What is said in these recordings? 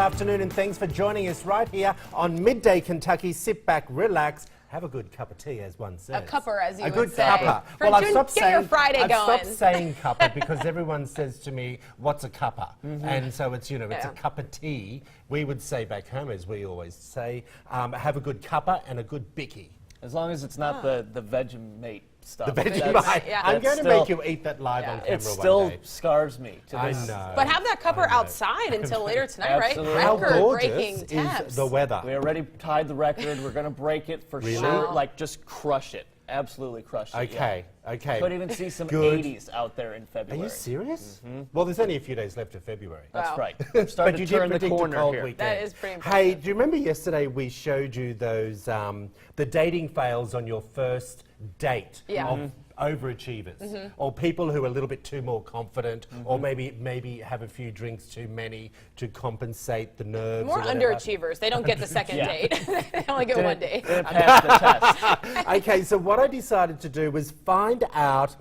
Afternoon, and thanks for joining us right here on Midday Kentucky. Sit back, relax, have a good cup of tea, as one says. A cuppa, as you would say. A good cuppa. Well, I've stopped saying Friday I've stopped saying cuppa because everyone says to me, "What's a cuppa?" And so it's it's a cup of tea. We would say back home, as we always say, have a good cuppa and a good bicky. As long as it's not the Vegemite stuff. The Vegemite. Yeah. I'm going to make you eat that live on camera it still one day. scars me to I this. know. But have that cuppa outside until later tonight, right? Absolutely. How Record-breaking gorgeous temps. is the weather? We already tied the record. We're going to break it for Really? sure. Wow. Like, just crush it. Absolutely crush it. Okay, okay. Could even see some Good. 80s out there in Are February. you serious? Well, there's only a few days left of February. That's Wow. right. I'm starting But you to turn did the predict a corner cold here. weekend. That is pretty impressive. Hey, do you remember yesterday we showed you those the dating fails on your first date Yeah. of overachievers or people who are a little bit too more confident or maybe have a few drinks too many to compensate the nerves. More or whatever. underachievers. They don't get the second Yeah. date. They only get one date. Didn't pass the test. Okay, so what I decided to do was find out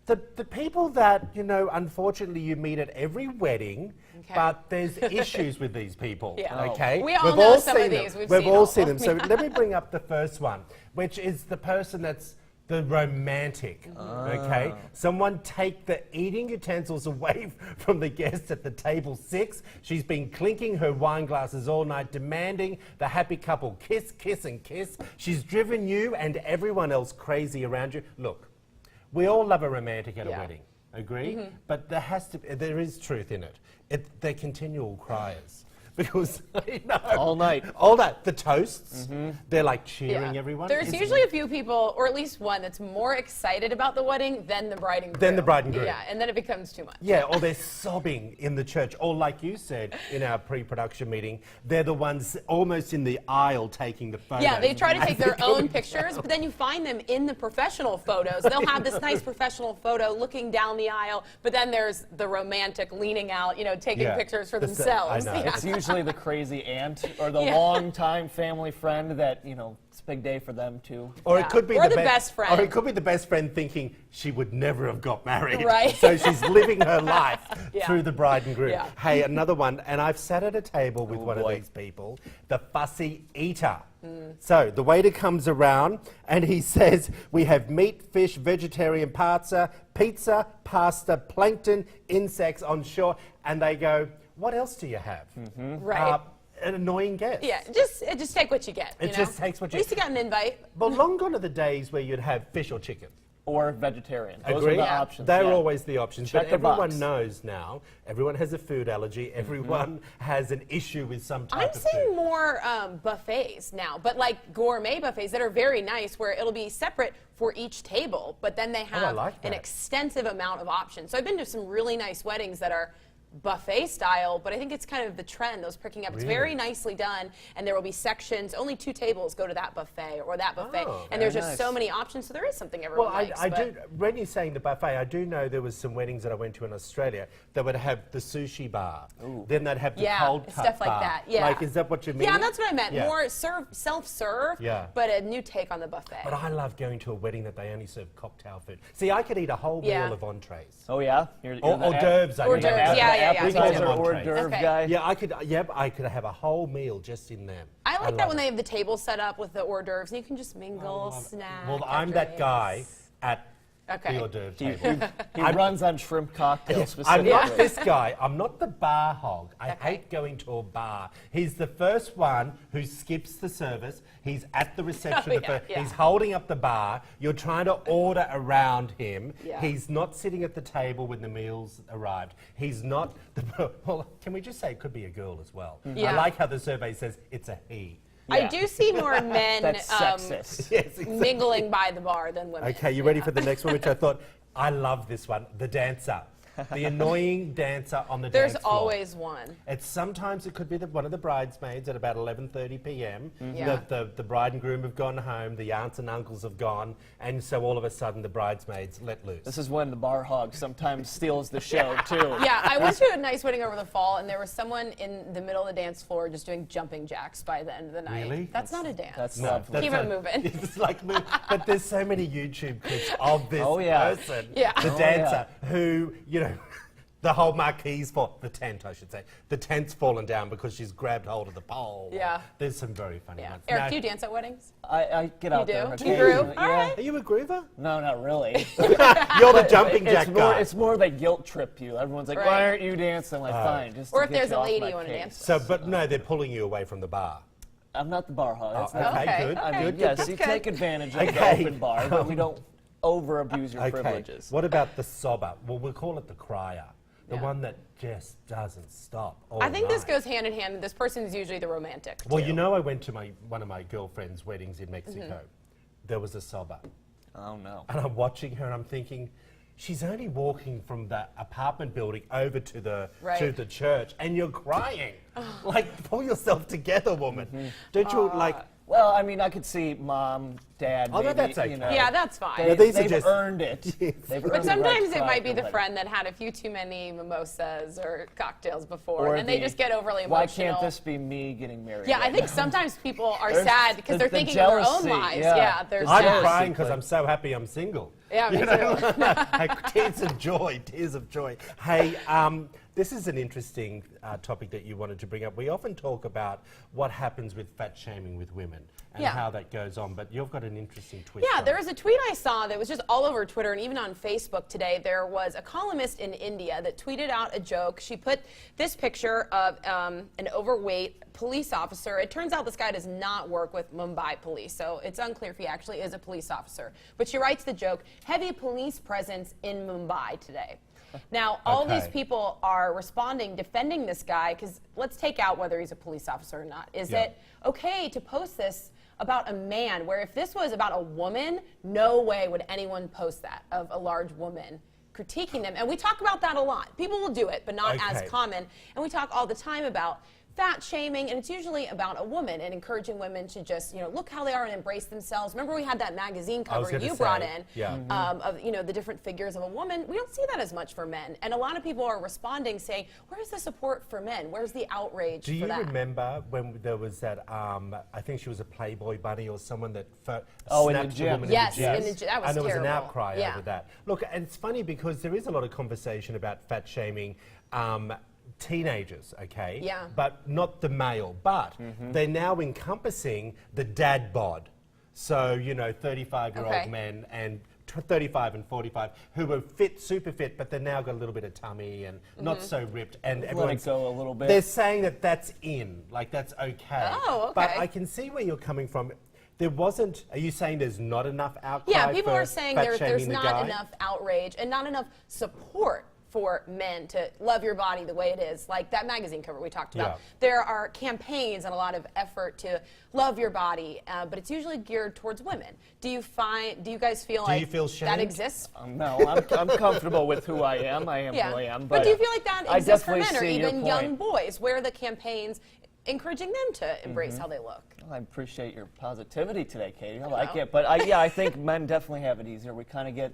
the people that, unfortunately you meet at every wedding, Okay. but there's issues with these people. Yeah. Okay? We all know some of these. We've We've seen all all seen of them. them. So let me bring up the first one, which is the person that's the romantic, okay? Someone take the eating utensils away from the guest at the table 6. She's been clinking her wine glasses all night, demanding the happy couple kiss, kiss, and kiss. She's driven you and everyone else crazy around you. Look, we all love a romantic at a wedding, agree? But there is truth in it. They're continual criers. Because All night. all that, the toasts, they're like cheering everyone. There's It's- usually a few people, or at least one, that's more excited about the wedding than the bride and groom. Than the bride and groom. Yeah, and then it becomes too much. Yeah, or they're sobbing in the church. Or like you said in our pre-production meeting, they're the ones almost in the aisle taking the photos. Yeah, they try to as take they're their own going pictures, down. but then you find them in the professional photos. They'll have this nice professional photo looking down the aisle, but then there's the romantic leaning out, taking Yeah, pictures for I themselves. know. Yeah. It's usually the crazy aunt or the Yeah. longtime family friend that, it's a big day for them, too. Or Yeah. it could be Or the be- best friend. Or it could be the best friend thinking she would never have got married. Right. So she's living her life Yeah. through the bride and groom. Yeah. Hey, another one, and I've sat at a table with one boy. of these people, the fussy eater. So the waiter comes around and he says, we have meat, fish, vegetarian pizza, pasta, plankton, insects on shore. And they go, what else do you have? Right. An annoying guest. Yeah, just take what you get. It just takes what you- At least you got an invite. But long gone are the days where you'd have fish or chicken. Or vegetarian. Those Agree? are the Yeah. options. They're yeah. always the options. Check but the everyone box. knows now. Everyone has a food allergy. Everyone has an issue with some type I'm of seeing food. more buffets now, but like gourmet buffets that are very nice, where it'll be separate for each table, but then they have like an that. extensive amount of options. So I've been to some really nice weddings that are buffet style, but I think it's kind of the trend, those picking up. It's very Really? nicely done, and there will be sections. Only 2 tables go to that buffet or that buffet, Oh, and there's very just nice. so many options, so there is something Well, everyone likes. I but- do. When you're saying the buffet, I do know there was some weddings that I went to in Australia that would have the sushi bar. Then they'd have the Yeah, cold cut stuff like bar. that, yeah. Like, is that what you mean? Yeah, that's what I meant. Yeah. More self-serve, Yeah. but a new take on the buffet. But I love going to a wedding that they only serve cocktail food. See, I could eat a whole Yeah. meal of entrees. Oh, yeah? You're Or the hors d'oeuvres, I Hors mean. d'oeuvres, the yeah, yeah, yeah. We call appetizer them hors entrees. d'oeuvre Okay. guy. Yeah, I could have a whole meal just in them. I like that love when it. they have the table set up with the hors d'oeuvres, and you can just mingle, love it. snack. Well, I'm have that guy drinks. at Okay. the hors d'oeuvre He, table. he runs on shrimp cocktails I'm specifically. not this guy. I'm not the bar hog. I Okay. hate going to a bar. He's the first one who skips the service. He's at the reception. Oh, yeah. He's holding up the bar. You're trying to order around him. Yeah. He's not sitting at the table when the meals arrived. He's not. Well, can we just say it could be a girl as well? Yeah. I like how the survey says it's a he. I Yeah. do see more men That's sexist. Yes, exactly. mingling by the bar than women. Okay, you ready for the next one, which I thought, I love this one, the dancer. The annoying dancer on the There's dance floor. always one. Sometimes it could be one of the bridesmaids at about 11:30 p.m. Yeah. The bride and groom have gone home, the aunts and uncles have gone, and so all of a sudden the bridesmaids let loose. This is when the bar hog sometimes steals the show, too. Yeah, I went to a nice wedding over the fall, and there was someone in the middle of the dance floor just doing jumping jacks by the end of the night. Really? That's not a dance. That's No, lovely. that's Keep it not- moving. It's like, but there's so many YouTube clips of this Oh, yeah. person, Yeah. the Oh, dancer, who, The whole marquee's the tent, I should say. The tent's fallen down because she's grabbed hold of the pole. Yeah. There's some very funny Yeah. ones. Eric, Now, do you dance at weddings? I get out do? there. You occasionally, groove? All Yeah. right. are you a groover? No, not really. You're the jumping jack it's guy. It's more they guilt trip you. Everyone's like, Right. why aren't you dancing? I'm like, fine, just Or to if get there's you a off lady my you wanna case. dance with. So, but no, they're pulling you away from the bar. I'm not the bar hog. That's not Okay, Okay, good. okay. I mean, Good, yes, good, you good. take advantage of Okay. the open bar, but we don't over-abuse your Okay. privileges. What about the sobber? Well, we'll call it the crier. The Yeah. one that just doesn't stop all I think this night. goes hand in hand. This person is usually the romantic. Well, too. you know, I went to one of my girlfriend's weddings in Mexico. Mm-hmm. There was a sobber. Oh, no. And I'm watching her and I'm thinking, she's only walking from the apartment building over to the Right. church and you're crying. Like, pull yourself together, woman. Don't you, like... Well, I mean, I could see mom, dad, Oh, no, maybe, that's okay. you know. Yeah, that's fine. They, Yeah, these are they've just- earned it. They've earned But the sometimes right it to might be cry the for friend that had a few too many mimosas or cocktails before, Or and they the, just get overly Why emotional. can't this be me getting married? Yeah, I right think now? sometimes people are There's sad because the they're thinking of their own jealousy, lives. yeah. Yeah, there's I'm jealousy, crying because but- I'm so happy I'm single. Yeah, me too. Like, tears of joy, tears of joy. Hey, this is an interesting topic that you wanted to bring up. We often talk about what happens with fat shaming with women and Yeah. how that goes on, but you've got an interesting twist. Yeah, on there it. was a tweet I saw that was just all over Twitter and even on Facebook today. There was a columnist in India that tweeted out a joke. She put this picture of an overweight police officer. It turns out this guy does not work with Mumbai police, so it's unclear if he actually is a police officer. But she writes the joke, heavy police presence in Mumbai today. Now, all these Okay. people are responding, defending this guy, because let's take out whether he's a police officer or not. Is Yeah. it okay to post this about a man, where if this was about a woman, no way would anyone post that, of a large woman critiquing them? And we talk about that a lot. People will do it, but not as Okay. common. And we talk all the time about fat shaming, and it's usually about a woman and encouraging women to just, look how they are and embrace themselves. Remember we had that magazine I was cover gonna you brought say, in yeah. of, the different figures of a woman. We don't see that as much for men. And a lot of people are responding saying, where's the support for men? Where's the outrage Do for you that? remember when there was that, I think she was a Playboy bunny or someone that Oh, in the snapped the gym. woman Yes, in the in gym? the gym. That was and there was an terrible. outcry Yeah. over that. Look, and it's funny because there is a lot of conversation about fat shaming teenagers, okay? Yeah. But not the male. But they're now encompassing the dad bod. So, 35-year-old Okay. men and 35 and 45 who are fit, super fit, but they've now got a little bit of tummy and not so ripped. And Let everyone's it go a little bit. they're saying that that's in, like that's okay. Oh, But okay. I can see where you're coming from. There wasn't. Are you saying there's not enough outcry? Yeah, people for are saying fat there's shaming the not guy? enough outrage and not enough support for men to love your body the way it is. Like that magazine cover we talked about. Yeah. There are campaigns and a lot of effort to love your body, but it's usually geared towards women. Do you guys feel Do like you feel that shamed? exists? No, I'm comfortable with who I am. I am who I am. But do you feel like that I exists for definitely men or see your even young point. boys? Where are the campaigns encouraging them to embrace how they look? I appreciate your positivity today, Katie. I like know. it. But I think men definitely have it easier. We kind of get,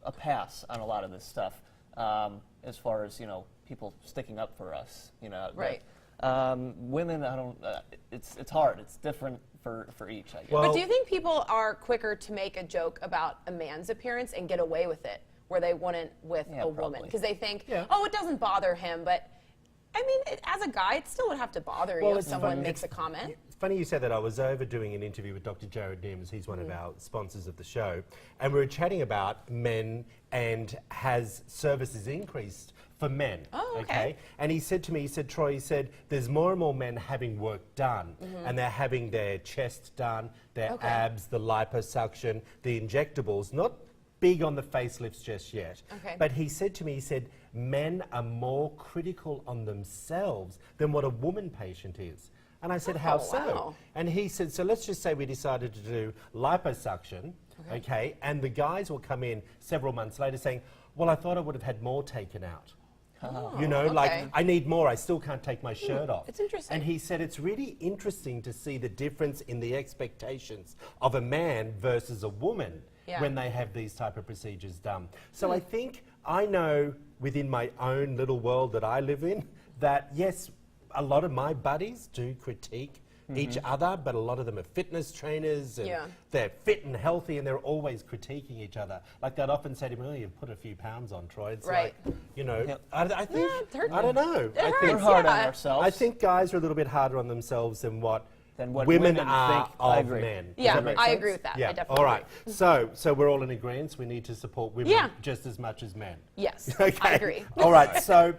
a pass on a lot of this stuff as far as, people sticking up for us, but, Right. women, I don't, it's hard. It's different for each, I guess. Well- But do you think people are quicker to make a joke about a man's appearance and get away with it, where they wouldn't with Yeah, a woman? probably. Because they think, Yeah. oh, it doesn't bother him. But, I mean, as a guy, it still would have to bother you if it's someone funny. makes a comment. It's funny you said that. I was over doing an interview with Dr. Jared Nims. He's one of Mm. our sponsors of the show. And we were chatting about men and has services increased for men. Oh, okay. And he said to me, Troy, there's more and more men having work done and they're having their chest done, their Mm-hmm. Okay. abs, the liposuction, the injectables, not big on the facelifts just yet. Okay. But he said to me, men are more critical on themselves than what a woman patient is. And I said, how Oh, so? wow. And he said, so let's just say we decided to do liposuction, okay, and the guys will come in several months later saying, well, I thought I would have had more taken out. Like, okay. I need more, I still can't take my shirt off. it's interesting. And he said it's really interesting to see the difference in the expectations of a man versus a woman Yeah. when they have these type of procedures done. So I think I know within my own little world that I live in that, yes, a lot of my buddies do critique each other, but a lot of them are fitness trainers and they're fit and healthy and they're always critiquing each other. Like they'd often say to me, "Oh, you've put a few pounds on, Troy." It's like, you know, I think, I don't know. I think We're hard on ourselves. I think guys are a little bit harder on themselves than what women are think. I of agree. men. Does Yeah, that make I sense? agree with that. Yeah. I definitely All right. agree. So we're all in agreement. We need to support women just as much as men. Yes, Okay. I agree. All right. So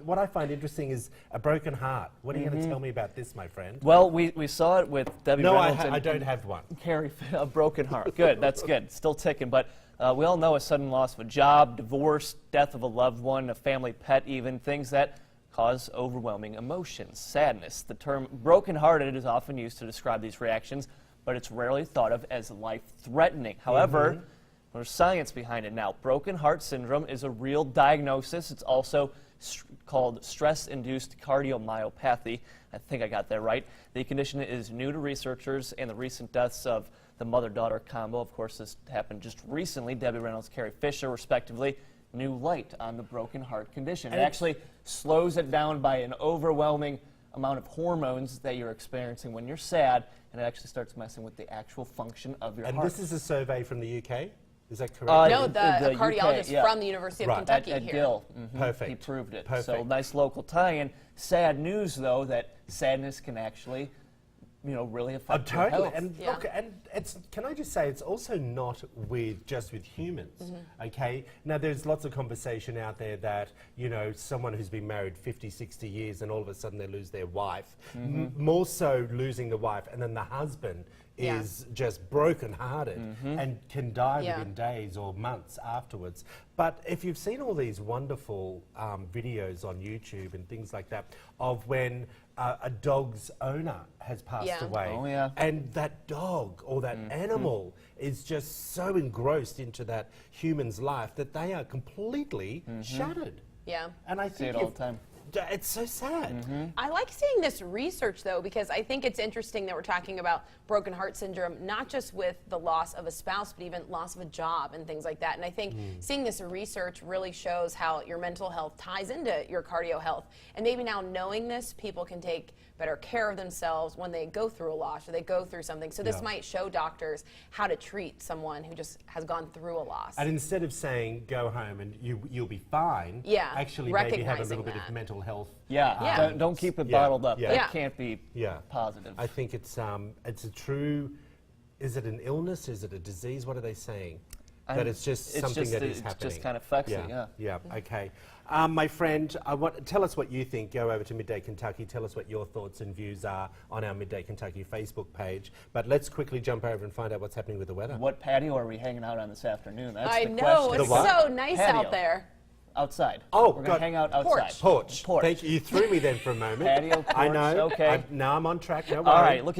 what I find interesting is a broken heart. What are you going to tell me about this, my friend? Well, we saw it with Debbie No, Reynolds I and don't have one. Carrie, a broken heart. Good, that's good. Still ticking. But we all know a sudden loss of a job, divorce, death of a loved one, a family pet even, things that cause overwhelming emotions, sadness. The term brokenhearted is often used to describe these reactions, but it's rarely thought of as life-threatening. However, there's science behind it now. Broken heart syndrome is a real diagnosis. It's also called stress-induced cardiomyopathy. I think I got that right. The condition is new to researchers, and the recent deaths of the mother-daughter combo, of course, this happened just recently, Debbie Reynolds, Carrie Fisher, respectively, new light on the broken heart condition. It actually slows it down by an overwhelming amount of hormones that you're experiencing when you're sad, and it actually starts messing with the actual function of your heart. And this is a survey from the UK? Is that correct? No, the UK, cardiologist from the University of Kentucky at here. Gill. Perfect. He proved it. Perfect. So nice local tie-in. Sad news, though, that sadness can actually, really affect your Totally. health. And look, and it's, can I just say, it's also not just with humans, okay? Now, there's lots of conversation out there that, someone who's been married 50, 60 years and all of a sudden they lose their wife, more so losing the wife, and then the husband is just broken-hearted and can die within days or months afterwards. But if you've seen all these wonderful videos on YouTube and things like that of when a dog's owner has passed away, and that dog or that animal is just so engrossed into that human's life that they are completely shattered. Yeah. And I See think it all the time. it's so sad. I like seeing this research, though, because I think it's interesting that we're talking about broken heart syndrome, not just with the loss of a spouse, but even loss of a job and things like that. And I think seeing this research really shows how your mental health ties into your cardio health. And maybe now knowing this, people can take better care of themselves when they go through a loss or they go through something. So this might show doctors how to treat someone who just has gone through a loss. And instead of saying, go home and you'll be fine, actually maybe have a little bit of mental health. Don't keep it bottled up. Yeah. That can't be positive. I think it's a true, is it an illness? Is it a disease? What are they saying? That it's just something that is happening. It just kind of affects it, Yeah, okay. My friend, tell us what you think. Go over to Midday Kentucky. Tell us what your thoughts and views are on our Midday Kentucky Facebook page. But let's quickly jump over and find out what's happening with the weather. What patio are we hanging out on this afternoon? That's I the know, question. it's so nice out there. Outside. Oh, we're going to hang out outside. Porch. Thank you. You threw me then for a moment. Patio, porch, I know. okay. Now I'm on track. No worries. All right, look